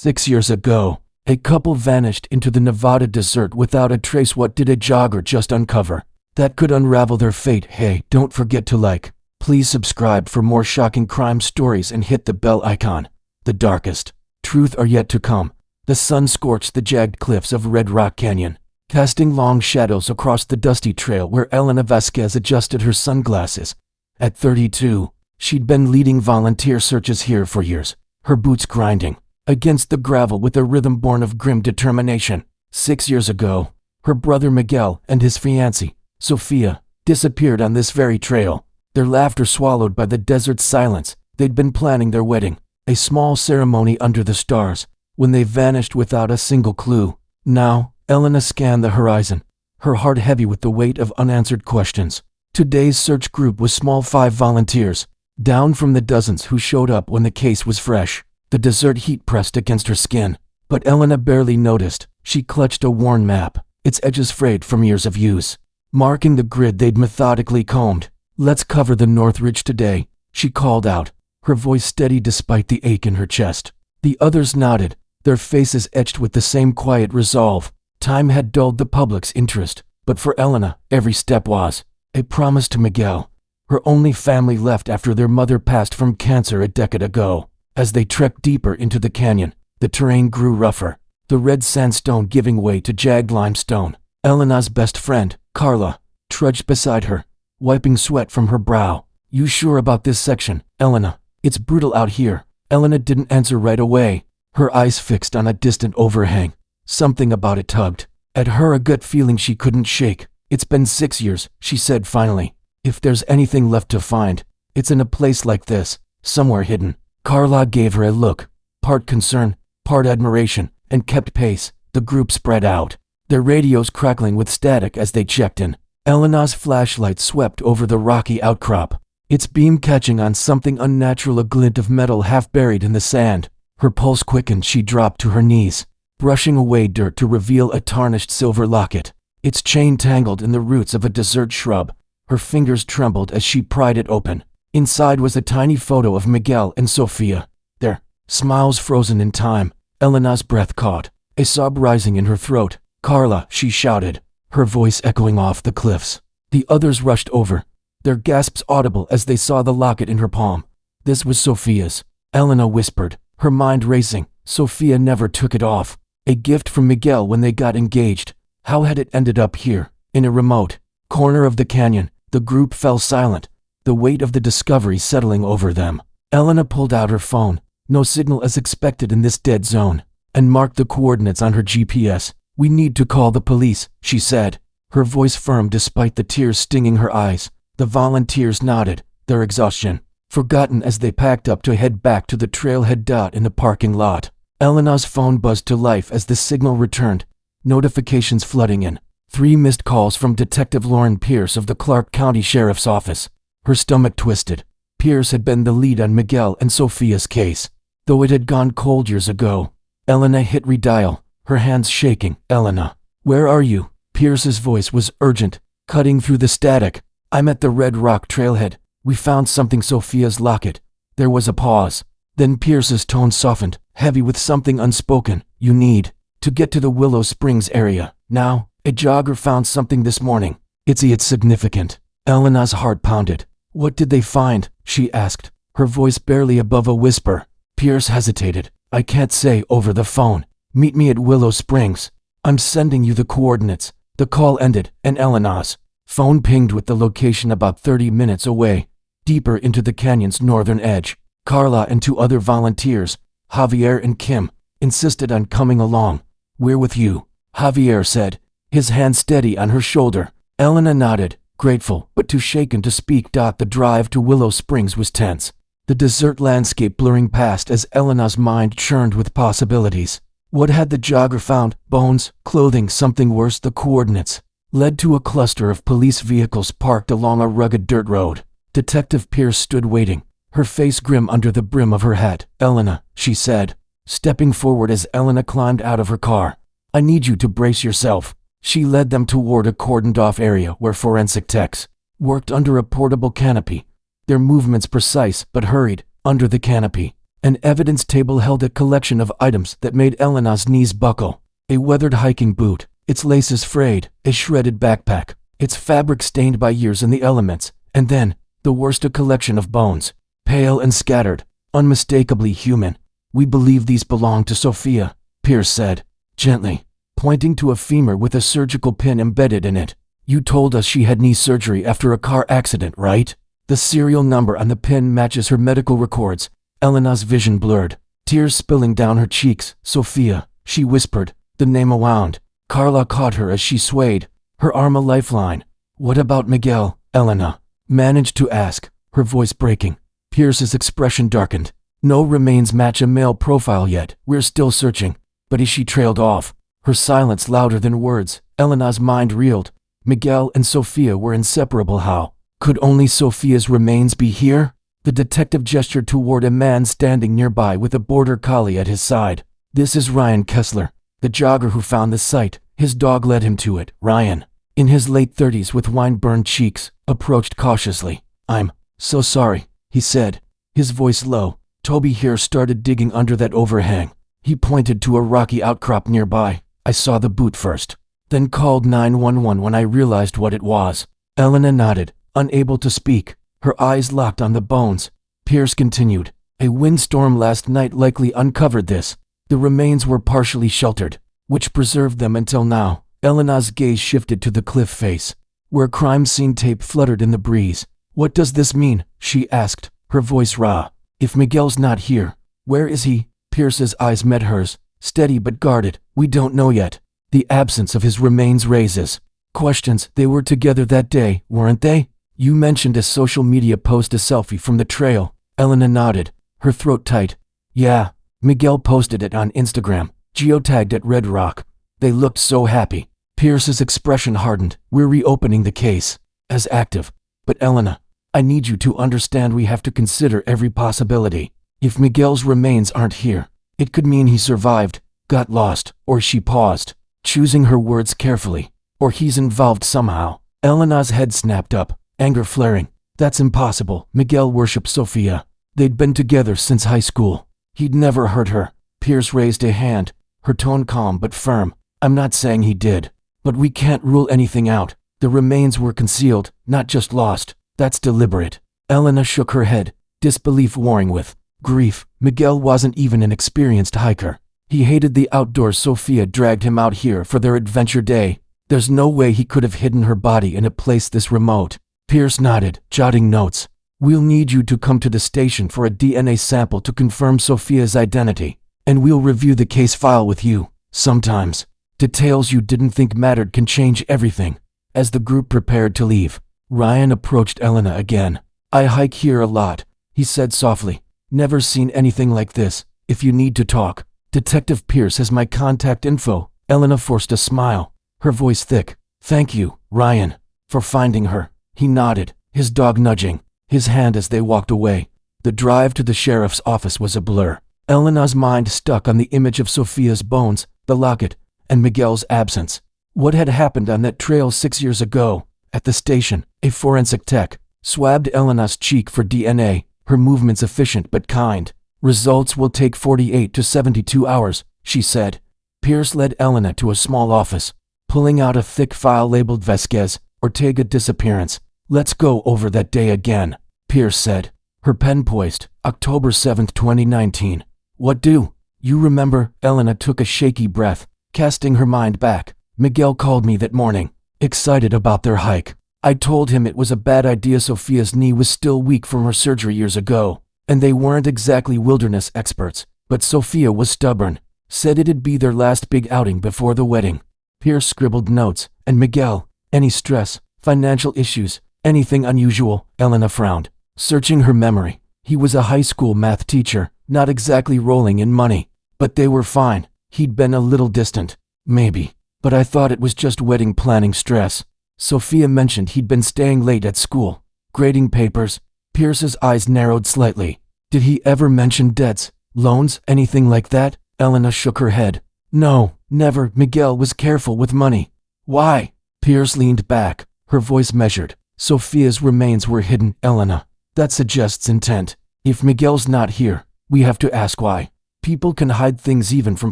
6 years ago, a couple vanished into the Nevada desert without a trace. What did a jogger just uncover that could unravel their fate? Hey, don't forget to like, please subscribe for more shocking crime stories and hit the bell icon. The darkest truth are yet to come. The sun scorched the jagged cliffs of Red Rock Canyon, casting long shadows across the dusty trail where Elena Vasquez adjusted her sunglasses. At 32, she'd been leading volunteer searches here for years, her boots grinding against the gravel with a rhythm born of grim determination. 6 years ago, her brother Miguel and his fiancée, Sofia, disappeared on this very trail, their laughter swallowed by the desert's silence. They'd been planning their wedding, a small ceremony under the stars, when they vanished without a single clue. Now, Elena scanned the horizon, her heart heavy with the weight of unanswered questions. Today's search group was small, 5 volunteers, down from the dozens who showed up when the case was fresh. The desert heat pressed against her skin, but Elena barely noticed. She clutched a worn map, its edges frayed from years of use, marking the grid they'd methodically combed. "Let's cover the North Ridge today," she called out, her voice steady despite the ache in her chest. The others nodded, their faces etched with the same quiet resolve. Time had dulled the public's interest, but for Elena, every step was a promise to Miguel, her only family left after their mother passed from cancer a decade ago. As they trekked deeper into the canyon, the terrain grew rougher, the red sandstone giving way to jagged limestone. Elena's best friend, Carla, trudged beside her, wiping sweat from her brow. "You sure about this section, Elena? It's brutal out here." Elena didn't answer right away, her eyes fixed on a distant overhang. Something about it tugged at her, a gut feeling she couldn't shake. "It's been 6 years," she said finally. "If there's anything left to find, it's in a place like this, somewhere hidden." Carla gave her a look, part concern, part admiration, and kept pace. The group spread out, their radios crackling with static as they checked in. Elena's flashlight swept over the rocky outcrop, its beam catching on something unnatural, a glint of metal half buried in the sand. Her pulse quickened. She dropped to her knees, brushing away dirt to reveal a tarnished silver locket, its chain tangled in the roots of a desert shrub. Her fingers trembled as she pried it open. Inside was a tiny photo of Miguel and Sofia, their smiles frozen in time. Elena's breath caught, a sob rising in her throat. "Carla," she shouted, her voice echoing off the cliffs. The others rushed over, their gasps audible as they saw the locket in her palm. "This was Sofia's," Elena whispered, her mind racing. "Sofia never took it off. A gift from Miguel when they got engaged. How had it ended up here, in a remote corner of the canyon?" The group fell silent, the weight of the discovery settling over them. Elena pulled out her phone, no signal as expected in this dead zone, and marked the coordinates on her GPS. "We need to call the police," she said, her voice firm despite the tears stinging her eyes. The volunteers nodded, their exhaustion forgotten as they packed up to head back to the trailhead dot in the parking lot. Elena's phone buzzed to life as the signal returned, notifications flooding in. 3 missed calls from Detective Lauren Pierce of the Clark County Sheriff's Office. Her stomach twisted. Pierce had been the lead on Miguel and Sofia's case, though it had gone cold years ago. Elena hit redial, her hands shaking. "Elena, where are you?" Pierce's voice was urgent, cutting through the static. "I'm at the Red Rock trailhead. We found something, Sofia's locket." There was a pause. Then Pierce's tone softened, heavy with something unspoken. "You need to get to the Willow Springs area now. A jogger found something this morning. It's significant." Elena's heart pounded. "What did they find?" she asked, her voice barely above a whisper. Pierce hesitated. "I can't say over the phone. Meet me at Willow Springs. I'm sending you the coordinates." The call ended, and Elena's phone pinged with the location about 30 minutes away, deeper into the canyon's northern edge. Carla and 2 other volunteers, Javier and Kim, insisted on coming along. "We're with you," Javier said, his hand steady on her shoulder. Elena nodded, grateful but too shaken to speak. The drive to Willow Springs was tense, the desert landscape blurring past as Elena's mind churned with possibilities. What had the jogger found? Bones, clothing, something worse? The coordinates led to a cluster of police vehicles parked along a rugged dirt road. Detective Pierce stood waiting, her face grim under the brim of her hat. "Elena," she said, stepping forward as Elena climbed out of her car. "I need you to brace yourself." She led them toward a cordoned-off area where forensic techs worked under a portable canopy, their movements precise but hurried. Under the canopy, An evidence table held a collection of items that made Elena's knees buckle. A weathered hiking boot, its laces frayed, a shredded backpack, its fabric stained by years in the elements, and then, the worst, a collection of bones, pale and scattered, unmistakably human. "We believe these belong to Sophia," Pierce said, gently, pointing to a femur with a surgical pin embedded in it. "You told us she had knee surgery after a car accident, right? The serial number on the pin matches her medical records." Elena's vision blurred, tears spilling down her cheeks. "Sophia," she whispered, the name a wound. Carla caught her as she swayed, her arm a lifeline. "What about Miguel?" Elena managed to ask, her voice breaking. Pierce's expression darkened. "No remains match a male profile yet. We're still searching." "But she trailed off," her silence louder than words. Elena's mind reeled. Miguel and Sophia were inseparable. How could only Sophia's remains be here? The detective gestured toward a man standing nearby with a border collie at his side. "This is Ryan Kessler, the jogger who found the site. His dog led him to it." Ryan, in his late 30s with wine-burned cheeks, approached cautiously. "I'm so sorry," he said, his voice low. "Toby here started digging under that overhang." He pointed to a rocky outcrop nearby. "I saw the boot first, then called 911 when I realized what it was." Elena nodded, unable to speak, her eyes locked on the bones. Pierce continued. "A windstorm last night likely uncovered this. The remains were partially sheltered, which preserved them until now." Elena's gaze shifted to the cliff face, where crime scene tape fluttered in the breeze. "What does this mean?" she asked, her voice raw. "If Miguel's not here, where is he?" Pierce's eyes met hers, steady but guarded. "We don't know yet." The absence of his remains raises questions. "They were together that day, weren't they? You mentioned a social media post, a selfie from the trail." Elena nodded, her throat tight. "Yeah, Miguel posted it on Instagram, geotagged at Red Rock. They looked so happy." Pierce's expression hardened. "We're reopening the case as active. But Elena, I need you to understand we have to consider every possibility. If Miguel's remains aren't here, it could mean he survived, got lost, or," she paused, choosing her words carefully, "or he's involved somehow." Elena's head snapped up, anger flaring. "That's impossible. Miguel worshipped Sophia. They'd been together since high school. He'd never hurt her." Pierce raised a hand, her tone calm but firm. "I'm not saying he did, but we can't rule anything out. The remains were concealed, not just lost. That's deliberate." Elena shook her head, disbelief warring with grief. Miguel wasn't even an experienced hiker. He hated the outdoors. Sophia dragged him out here for their adventure day. There's no way he could have hidden her body in a place this remote. Pierce nodded, jotting notes. "We'll need you to come to the station for a DNA sample to confirm Sophia's identity, and we'll review the case file with you. Sometimes, details you didn't think mattered can change everything." As the group prepared to leave, Ryan approached Elena again. "I hike here a lot," he said softly. "Never seen anything like this. If you need to talk, Detective Pierce has my contact info." Elena forced a smile, her voice thick. "Thank you, Ryan, for finding her." He nodded, his dog nudging his hand as they walked away. The drive to the sheriff's office was a blur. Elena's mind stuck on the image of Sophia's bones, the locket, and Miguel's absence. What had happened on that trail 6 years ago? At the station, a forensic tech swabbed Elena's cheek for DNA, her movements efficient but kind. "Results will take 48 to 72 hours, she said. Pierce led Elena to a small office, pulling out a thick file labeled Vasquez, Ortega disappearance. "Let's go over that day again," Pierce said, her pen poised. "October 7th, 2019. What do you remember?" Elena took a shaky breath, casting her mind back. "Miguel called me that morning, excited about their hike. I told him it was a bad idea. Sophia's knee was still weak from her surgery years ago, and they weren't exactly wilderness experts, but Sophia was stubborn, said it'd be their last big outing before the wedding." Pierce scribbled notes. "And Miguel, any stress, financial issues, anything unusual?" Elena frowned, searching her memory. "He was a high school math teacher, not exactly rolling in money, but they were fine. He'd been a little distant, maybe, but I thought it was just wedding planning stress." Sophia mentioned he'd been staying late at school, grading papers. Pierce's eyes narrowed slightly. "Did he ever mention debts, loans, anything like that?" Elena shook her head. "No, never. Miguel was careful with money." "Why?" Pierce leaned back, her voice measured. "Sophia's remains were hidden, Elena. That suggests intent. If Miguel's not here, We have to ask why. People can hide things even from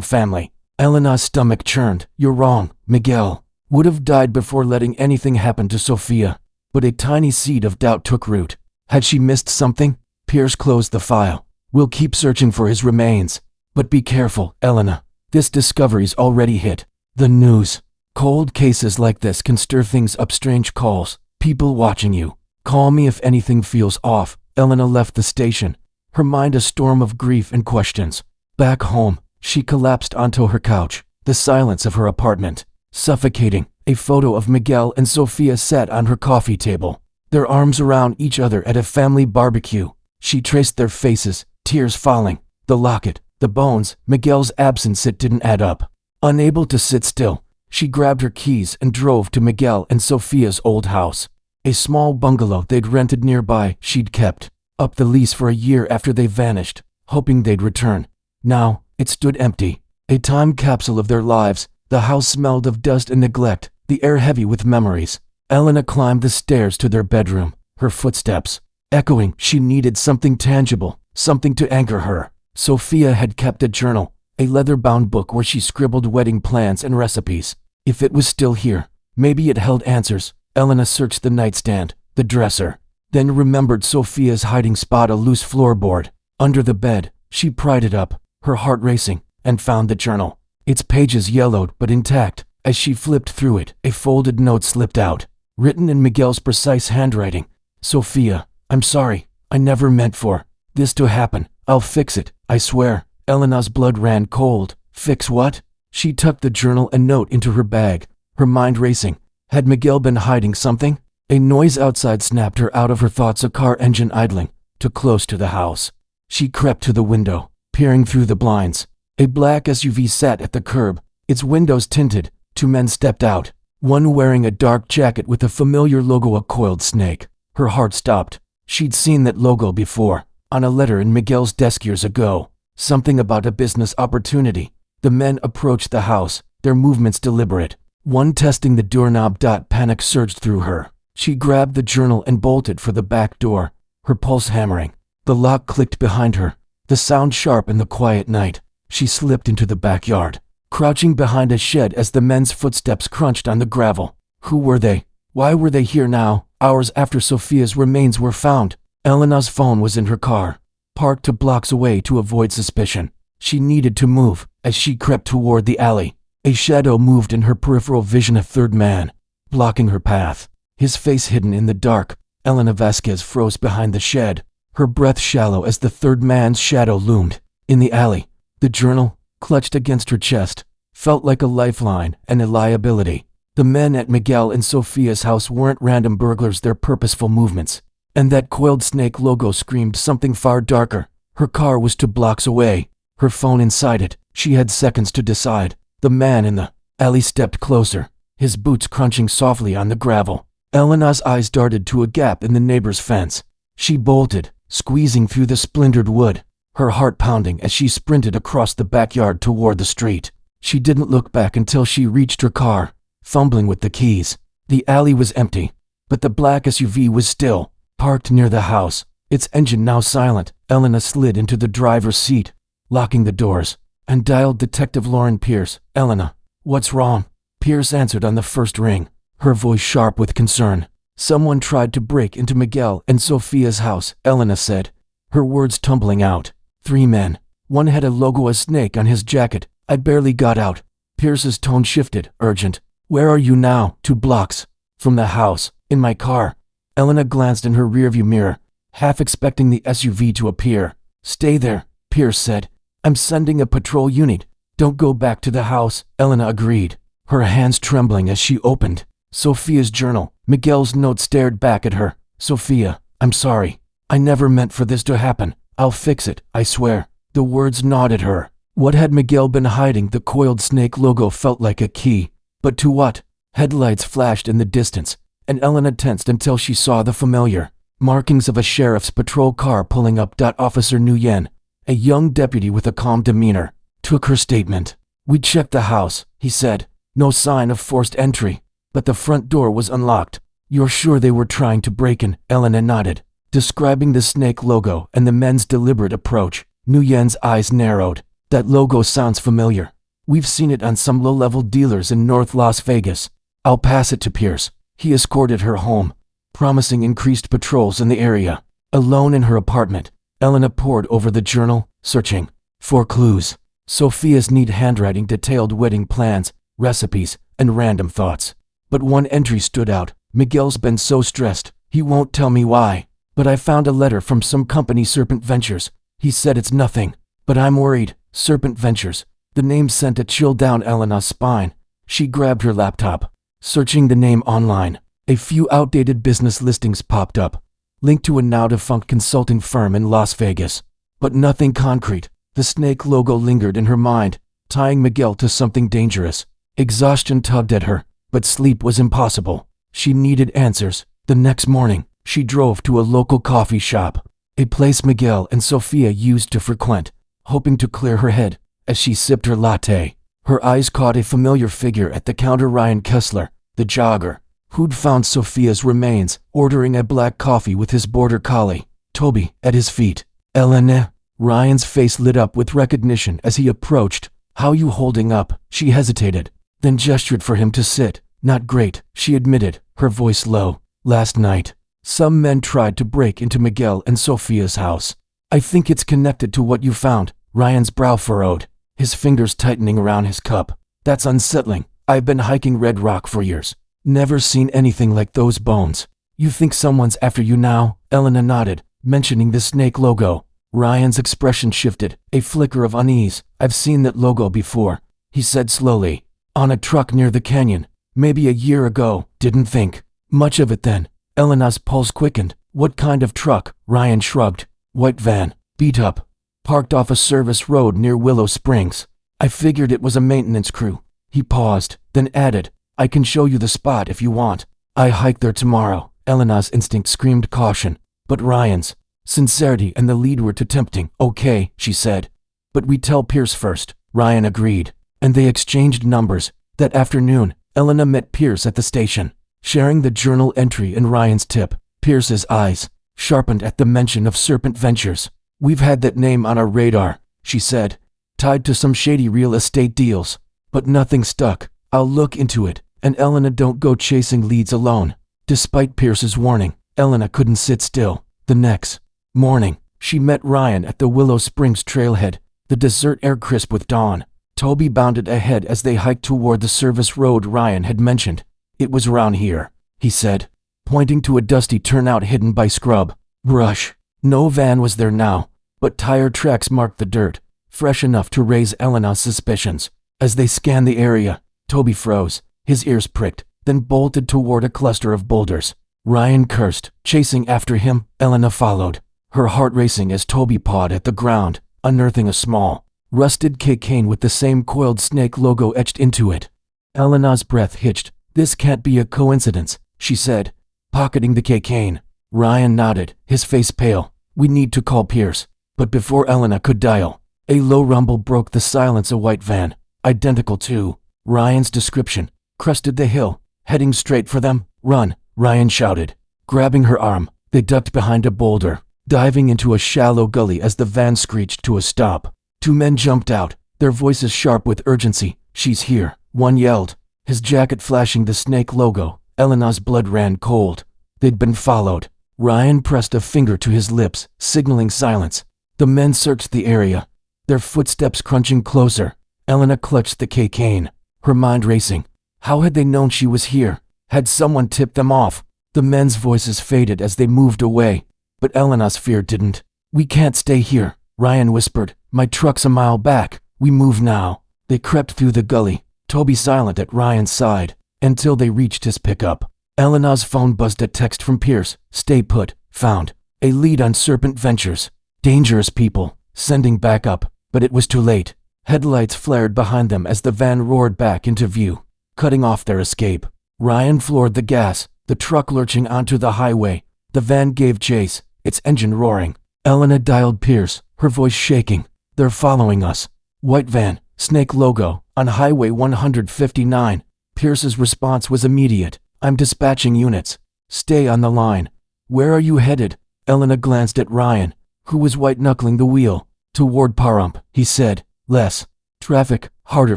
family. Elena's stomach churned. You're wrong. Miguel would have died before letting anything happen to Sophia. But a tiny seed of doubt took root. Had she missed something? Pierce closed the file. We'll keep searching for his remains. But be careful, Elena. This discovery's already hit the news. Cold cases like this can stir things up. Strange calls. People watching you. Call me if anything feels off. Elena left the station, her mind a storm of grief and questions. Back home, she collapsed onto her couch. The silence of her apartment, suffocating. A photo of Miguel and Sophia sat on her coffee table, their arms around each other at a family barbecue. She traced their faces, tears falling. The locket, the bones, Miguel's absence. It didn't add up. Unable to sit still, she grabbed her keys and drove to Miguel and Sophia's old house. A small bungalow they'd rented nearby. She'd kept up the lease for a year after they vanished, hoping they'd return. Now, it stood empty, a time capsule of their lives. The house smelled of dust and neglect, the air heavy with memories. Elena climbed the stairs to their bedroom, her footsteps echoing. She needed something tangible, something to anchor her. Sophia had kept a journal, a leather-bound book where she scribbled wedding plans and recipes. If it was still here, maybe it held answers. Elena searched the nightstand, the dresser, then remembered Sophia's hiding spot, a loose floorboard. Under the bed, she pried it up, her heart racing, and found the journal. Its pages yellowed but intact. As she flipped through it, a folded note slipped out, written in Miguel's precise handwriting. Sophia, I'm sorry. I never meant for this to happen. I'll fix it, I swear. Elena's blood ran cold. Fix what? She tucked the journal and note into her bag, her mind racing. Had Miguel been hiding something? A noise outside snapped her out of her thoughts, a car engine idling, too close to the house. She crept to the window, peering through the blinds. A black SUV sat at the curb, its windows tinted. Two men stepped out, one wearing a dark jacket with a familiar logo, a coiled snake. Her heart stopped. She'd seen that logo before, on a letter in Miguel's desk years ago. Something about a business opportunity. The men approached the house, their movements deliberate, one testing the doorknob. Panic surged through her. She grabbed the journal and bolted for the back door, her pulse hammering. The lock clicked behind her, the sound sharp in the quiet night. She slipped into the backyard, crouching behind a shed as the men's footsteps crunched on the gravel. Who were they? Why were they here now, hours after Sophia's remains were found? Elena's phone was in her car, parked 2 blocks away to avoid suspicion. She needed to move. As she crept toward the alley, a shadow moved in her peripheral vision, a third man, blocking her path, his face hidden in the dark. Elena Vasquez froze behind the shed, her breath shallow as the third man's shadow loomed. In the alley, the journal, clutched against her chest, felt like a lifeline and a liability. The men at Miguel and Sophia's house weren't random burglars, their purposeful movements. And that coiled snake logo screamed something far darker. Her car was 2 blocks away, her phone inside it. She had seconds to decide. The man in the alley stepped closer, his boots crunching softly on the gravel. Elena's eyes darted to a gap in the neighbor's fence. She bolted, squeezing through the splintered wood, her heart pounding as she sprinted across the backyard toward the street. She didn't look back until she reached her car, fumbling with the keys. The alley was empty, but the black SUV was still parked near the house, its engine now silent. Elena slid into the driver's seat, locking the doors, and dialed Detective Lauren Pierce. Elena, what's wrong? Pierce answered on the first ring, her voice sharp with concern. Someone tried to break into Miguel and Sophia's house, Elena said, her words tumbling out. 3 men. One had a logo, a snake on his jacket. I barely got out. Pierce's tone shifted, urgent. Where are you now? 2 blocks from the house, in my car. Elena glanced in her rearview mirror, half expecting the SUV to appear. Stay there, Pierce said. I'm sending a patrol unit. Don't go back to the house. Elena agreed, her hands trembling as she opened Sophia's journal. Miguel's note stared back at her. Sophia, I'm sorry. I never meant for this to happen. I'll fix it, I swear. The words gnawed at her. What had Miguel been hiding? The coiled snake logo felt like a key. But to what? Headlights flashed in the distance, and Elena tensed until she saw the familiar markings of a sheriff's patrol car pulling up. Officer Nguyen, a young deputy with a calm demeanor, took her statement. We checked the house, he said. No sign of forced entry, but the front door was unlocked. You're sure they were trying to break in? Elena nodded, describing the snake logo and the men's deliberate approach. Nguyen's eyes narrowed. That logo sounds familiar. We've seen it on some low-level dealers in North Las Vegas. I'll pass it to Pierce. He escorted her home, promising increased patrols in the area. Alone in her apartment, Elena pored over the journal, searching for clues. Sophia's neat handwriting detailed wedding plans, recipes, and random thoughts. But one entry stood out. Miguel's been so stressed, he won't tell me why. But I found a letter from some company, Serpent Ventures. He said it's nothing, but I'm worried. Serpent Ventures. The name sent a chill down Elena's spine. She grabbed her laptop, searching the name online. A few outdated business listings popped up, linked to a now-defunct consulting firm in Las Vegas. But nothing concrete. The snake logo lingered in her mind, tying Miguel to something dangerous. Exhaustion tugged at her, but sleep was impossible. She needed answers. The next morning, she drove to a local coffee shop, a place Miguel and Sophia used to frequent, hoping to clear her head. As she sipped her latte, her eyes caught a familiar figure at the counter, Ryan Kessler, the jogger, who'd found Sophia's remains, ordering a black coffee with his border collie, Toby, at his feet. Elena. Ryan's face lit up with recognition as he approached. How you holding up? She hesitated, then gestured for him to sit. Not great, she admitted, her voice low. Last night, some men tried to break into Miguel and Sophia's house. I think it's connected to what you found. Ryan's brow furrowed, his fingers tightening around his cup. That's unsettling. I've been hiking Red Rock for years. Never seen anything like those bones. You think someone's after you now? Elena nodded, mentioning the snake logo. Ryan's expression shifted, a flicker of unease. I've seen that logo before, he said slowly. On a truck near the canyon. Maybe a year ago. Didn't think much of it then. Elena's pulse quickened. What kind of truck? Ryan shrugged. White van. Beat up. Parked off a service road near Willow Springs. I figured it was a maintenance crew. He paused, then added, I can show you the spot if you want. I hike there tomorrow. Elena's instinct screamed caution, but Ryan's sincerity and the lead were too tempting. Okay, she said. But we tell Pierce first. Ryan agreed, and they exchanged numbers. That afternoon, Elena met Pierce at the station, sharing the journal entry and Ryan's tip. Pierce's eyes sharpened at the mention of Serpent Ventures. We've had that name on our radar, she said, tied to some shady real estate deals. But nothing stuck. I'll look into it. And Elena, don't go chasing leads alone. Despite Pierce's warning, Elena couldn't sit still. The next morning, she met Ryan at the Willow Springs trailhead, the desert air crisp with dawn. Toby bounded ahead as they hiked toward the service road Ryan had mentioned. It was around here, he said, pointing to a dusty turnout hidden by scrub brush. No van was there now, but tire tracks marked the dirt, fresh enough to raise Elena's suspicions. As they scanned the area, Toby froze, his ears pricked, then bolted toward a cluster of boulders. Ryan cursed, chasing after him. Elena followed, her heart racing as Toby pawed at the ground, unearthing a small, rusted cane with the same coiled snake logo etched into it. Elena's breath hitched. This can't be a coincidence, she said, pocketing the cane. Ryan nodded, his face pale. We need to call Pierce. But before Elena could dial, a low rumble broke the silence. A white van, identical to Ryan's description, crested the hill, heading straight for them. Run, Ryan shouted, grabbing her arm. They ducked behind a boulder, diving into a shallow gully as the van screeched to a stop. Two men jumped out, their voices sharp with urgency. She's here, one yelled, his jacket flashing the snake logo. Elena's blood ran cold. They'd been followed. Ryan pressed a finger to his lips, signaling silence. The men searched the area, their footsteps crunching closer. Elena clutched the cane, her mind racing. How had they known she was here? Had someone tipped them off? The men's voices faded as they moved away, but Elena's fear didn't. We can't stay here, Ryan whispered. My truck's a mile back. We move now. They crept through the gully, Toby silent at Ryan's side, until they reached his pickup. Elena's phone buzzed a text from Pierce. Stay put. Found a lead on Serpent Ventures. Dangerous people. Sending backup. But it was too late. Headlights flared behind them as the van roared back into view, cutting off their escape. Ryan floored the gas, the truck lurching onto the highway. The van gave chase, its engine roaring. Elena dialed Pierce, her voice shaking. They're following us. White van, snake logo, on Highway 159. Pierce's response was immediate. I'm dispatching units. Stay on the line. Where are you headed? Elena glanced at Ryan, who was white-knuckling the wheel. Toward Pahrump, he said. Less traffic, harder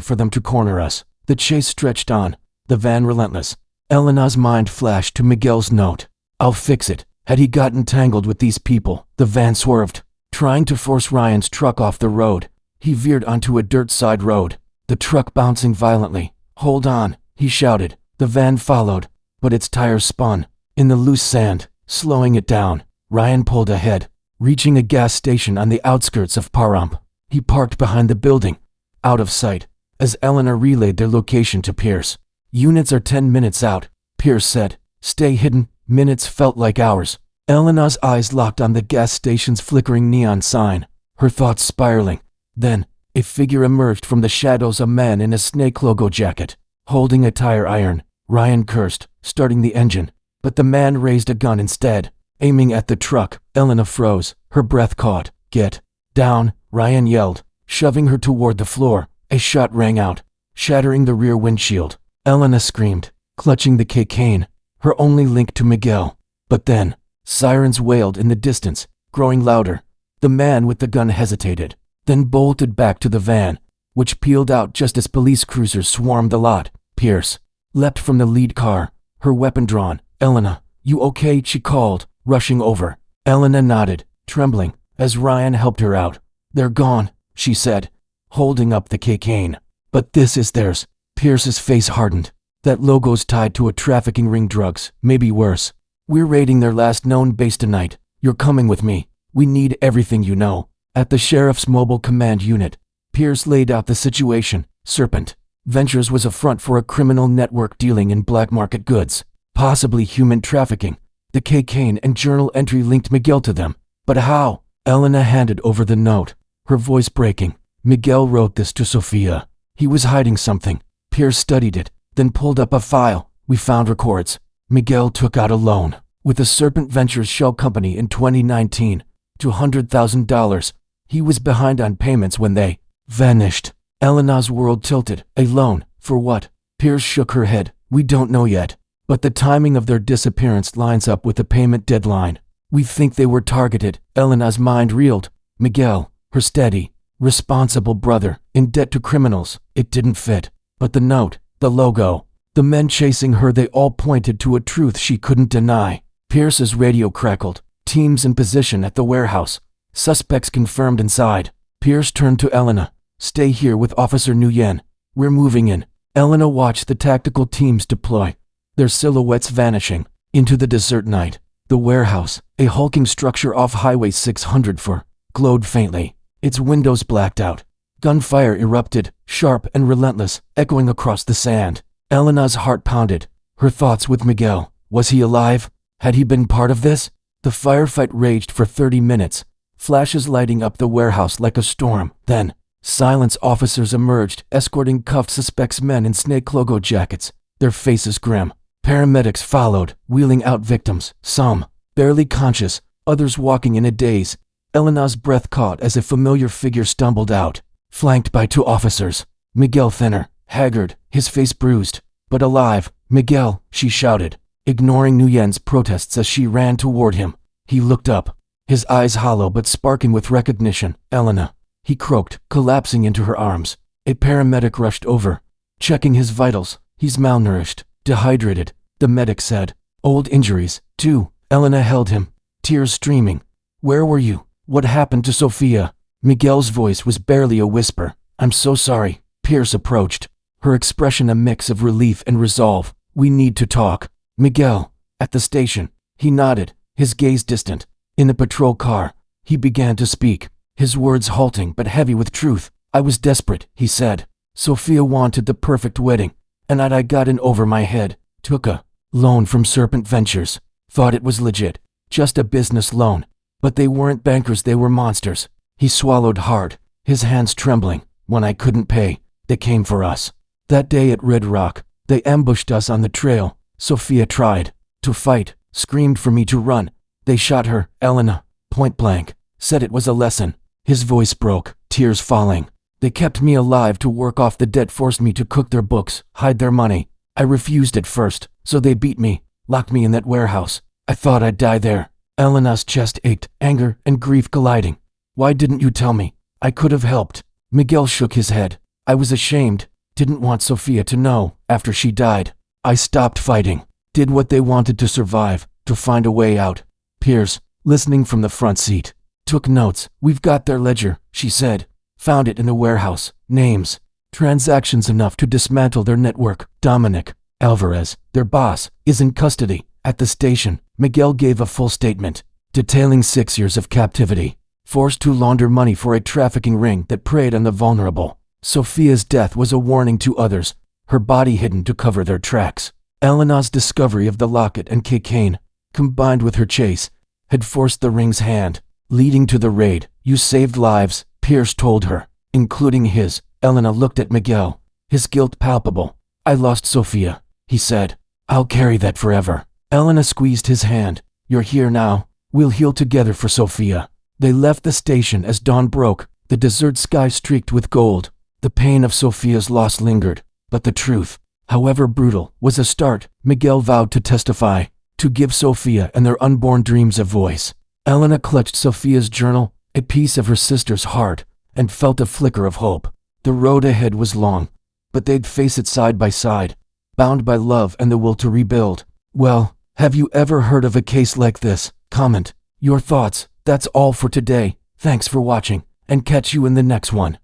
for them to corner us. The chase stretched on, the van relentless. Elena's mind flashed to Miguel's note. I'll fix it. Had he gotten tangled with these people, the van swerved, trying to force Ryan's truck off the road. He veered onto a dirt side road, the truck bouncing violently. Hold on, he shouted. The van followed, but its tires spun in the loose sand, slowing it down. Ryan pulled ahead, reaching a gas station on the outskirts of Pahrump. He parked behind the building, out of sight, as Elena relayed their location to Pierce. Units are 10 minutes out, Pierce said. Stay hidden. Minutes felt like hours. Elena's eyes locked on the gas station's flickering neon sign, her thoughts spiraling. Then, a figure emerged from the shadows, a man in a snake logo jacket, holding a tire iron. Ryan cursed, starting the engine, but the man raised a gun instead, aiming at the truck. Elena froze, her breath caught. Get down, Ryan yelled, shoving her toward the floor. A shot rang out, shattering the rear windshield. Elena screamed, clutching the cane, her only link to Miguel. But then, sirens wailed in the distance, growing louder. The man with the gun hesitated, then bolted back to the van, which peeled out just as police cruisers swarmed the lot. Pierce leapt from the lead car, her weapon drawn. Elena, you okay? She called, rushing over. Elena nodded, trembling, as Ryan helped her out. They're gone, she said, holding up the cane. But this is theirs. Pierce's face hardened. That logo's tied to a trafficking ring, drugs, maybe worse. We're raiding their last known base tonight. You're coming with me. We need everything you know. At the sheriff's mobile command unit, Pierce laid out the situation. Serpent Ventures was a front for a criminal network dealing in black market goods, possibly human trafficking. The cane and journal entry linked Miguel to them. But how? Elena handed over the note, her voice breaking. Miguel wrote this to Sofia. He was hiding something. Pierce studied it, then pulled up a file. We found records. Miguel took out a loan with the Serpent Ventures shell company in 2019, $200,000. He was behind on payments when they vanished. Elena's world tilted. A loan? For what? Pierce shook her head. We don't know yet, but the timing of their disappearance lines up with the payment deadline. We think they were targeted. Elena's mind reeled. Miguel, her steady, responsible brother, in debt to criminals. It didn't fit. But the note, the logo, the men chasing her, they all pointed to a truth she couldn't deny. Pierce's radio crackled. Teams in position at the warehouse. Suspects confirmed inside. Pierce turned to Elena. Stay here with Officer Nguyen. We're moving in. Elena watched the tactical teams deploy, their silhouettes vanishing into the desert night. The warehouse, a hulking structure off Highway 604, glowed faintly, its windows blacked out. Gunfire erupted, sharp and relentless, echoing across the sand. Elena's heart pounded, her thoughts with Miguel. Was he alive? Had he been part of this? The firefight raged for 30 minutes, flashes lighting up the warehouse like a storm. Then, silence. Officers emerged, escorting cuffed suspects, men in snake logo jackets, their faces grim. Paramedics followed, wheeling out victims, some barely conscious, others walking in a daze. Elena's breath caught as a familiar figure stumbled out, flanked by two officers. Miguel, thinner, haggard, his face bruised, but alive. Miguel, she shouted, ignoring Nguyen's protests as she ran toward him. He looked up, his eyes hollow but sparking with recognition. Elena, he croaked, collapsing into her arms. A paramedic rushed over, checking his vitals. He's malnourished, dehydrated, the medic said. Old injuries, too. Elena held him, tears streaming. Where were you? What happened to Sofia? Miguel's voice was barely a whisper. I'm so sorry. Pierce approached, her expression a mix of relief and resolve. We need to talk. Miguel, at the station. He nodded, his gaze distant. In the patrol car, he began to speak, his words halting but heavy with truth. I was desperate, he said. Sofia wanted the perfect wedding, and I got in over my head. Took a loan from Serpent Ventures. Thought it was legit, just a business loan. But they weren't bankers, they were monsters. He swallowed hard, his hands trembling. When I couldn't pay, they came for us. That day at Red Rock, they ambushed us on the trail. Sofia tried to fight, screamed for me to run. They shot her. Elena, point blank, said it was a lesson. His voice broke, tears falling. They kept me alive to work off the debt, forced me to cook their books, hide their money. I refused at first, so they beat me, locked me in that warehouse. I thought I'd die there. Elena's chest ached, anger and grief colliding. Why didn't you tell me? I could have helped. Miguel shook his head. I was ashamed. Didn't want Sophia to know. After she died, I stopped fighting. Did what they wanted to survive, to find a way out. Pierce, listening from the front seat, took notes. We've got their ledger, she said. Found it in a warehouse. Names. Transactions enough to dismantle their network. Dominic Alvarez, their boss, is in custody. At the station, Miguel gave a full statement, detailing 6 years of captivity, forced to launder money for a trafficking ring that preyed on the vulnerable. Sophia's death was a warning to others, her body hidden to cover their tracks. Elena's discovery of the locket and cocaine, combined with her chase, had forced the ring's hand, leading to the raid. You saved lives, Pierce told her, including his. Elena looked at Miguel, his guilt palpable. I lost Sophia, he said. I'll carry that forever. Elena squeezed his hand. You're here now. We'll heal together for Sophia. They left the station as dawn broke, the desert sky streaked with gold. The pain of Sophia's loss lingered, but the truth, however brutal, was a start. Miguel vowed to testify, to give Sophia and their unborn dreams a voice. Elena clutched Sophia's journal, a piece of her sister's heart, and felt a flicker of hope. The road ahead was long, but they'd face it side by side, bound by love and the will to rebuild. Well, have you ever heard of a case like this? Comment your thoughts. That's all for today. Thanks for watching, and catch you in the next one.